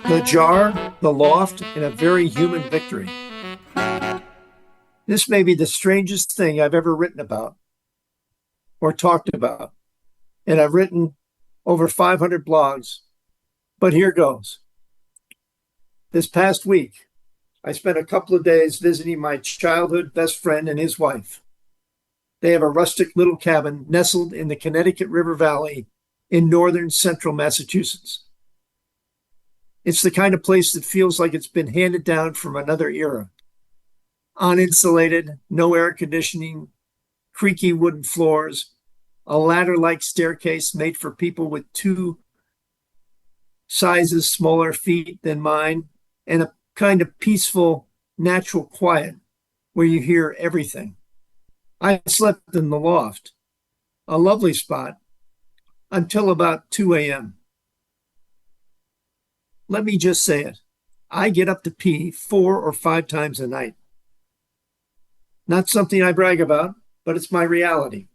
The jar, the loft, and a very human victory. This may be the strangest thing I've ever written about or talked about, and I've written over 500 blogs, but here goes. This past week, I spent a couple of days visiting my childhood best friend and his wife. They have a rustic little cabin nestled in the Connecticut River Valley in northern central Massachusetts. It's the kind of place that feels like it's been handed down from another era. Uninsulated, no air conditioning, creaky wooden floors, a ladder-like staircase made for people with 2 sizes smaller feet than mine, and a kind of peaceful, natural quiet where you hear everything. I slept in the loft, a lovely spot, until about 2 a.m. Let me just say it. I get up to pee 4 or 5 times a night. Not something I brag about, but it's my reality.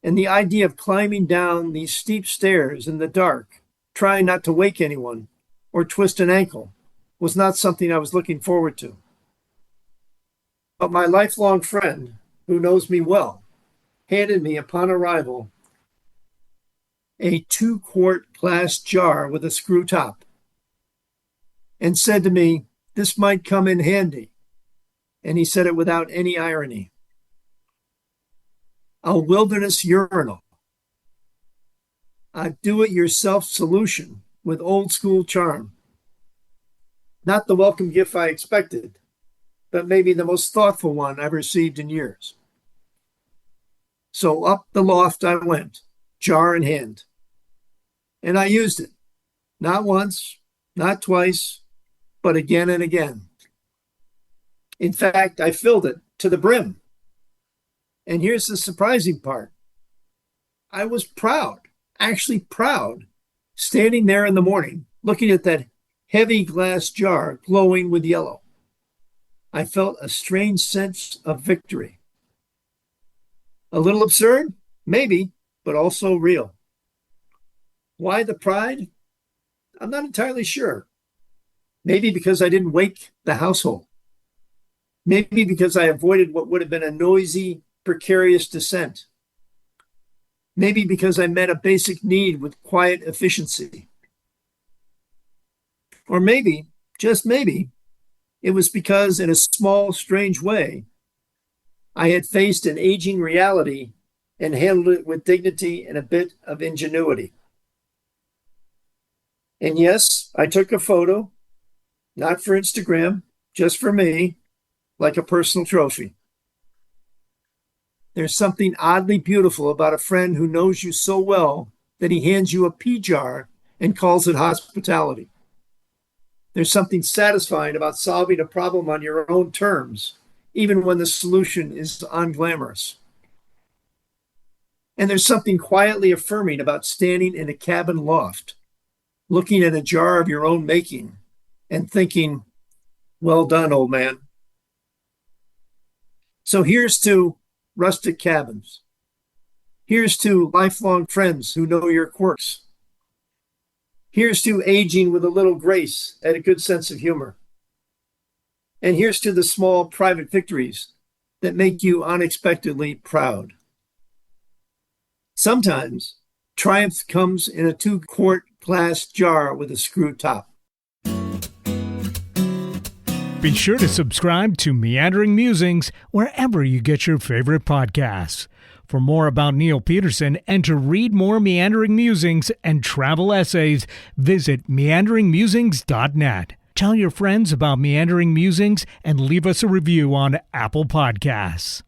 And the idea of climbing down these steep stairs in the dark, trying not to wake anyone or twist an ankle, was not something I was looking forward to. But my lifelong friend, who knows me well, handed me upon arrival a 2-quart glass jar with a screw top and said to me, "This might come in handy." And he said it without any irony. A wilderness urinal. A do-it-yourself solution with old-school charm. Not the welcome gift I expected, but maybe the most thoughtful one I've received in years. So up the loft I went, jar in hand. And I used it. Not once, not twice, but again and again. In fact, I filled it to the brim. And here's the surprising part. I was proud, actually proud, standing there in the morning, looking at that heavy glass jar glowing with yellow. I felt a strange sense of victory. A little absurd? Maybe, but also real. Why the pride? I'm not entirely sure. Maybe because I didn't wake the household. Maybe because I avoided what would have been a noisy, precarious descent. Maybe because I met a basic need with quiet efficiency. Or maybe, just maybe, it was because in a small, strange way, I had faced an aging reality and handled it with dignity and a bit of ingenuity. And yes, I took a photo, not for Instagram, just for me, like a personal trophy. There's something oddly beautiful about a friend who knows you so well that he hands you a pea jar and calls it hospitality. There's something satisfying about solving a problem on your own terms, even when the solution is unglamorous. And there's something quietly affirming about standing in a cabin loft, looking at a jar of your own making and thinking, "Well done, old man." So here's to rustic cabins. Here's to lifelong friends who know your quirks. Here's to aging with a little grace and a good sense of humor. And here's to the small private victories that make you unexpectedly proud. Sometimes triumph comes in a 2-quart glass jar with a screw top. Be sure to subscribe to Meandering Musings wherever you get your favorite podcasts. For more about Neil Peterson and to read more Meandering Musings and travel essays, visit meanderingmusings.net. Tell your friends about Meandering Musings and leave us a review on Apple Podcasts.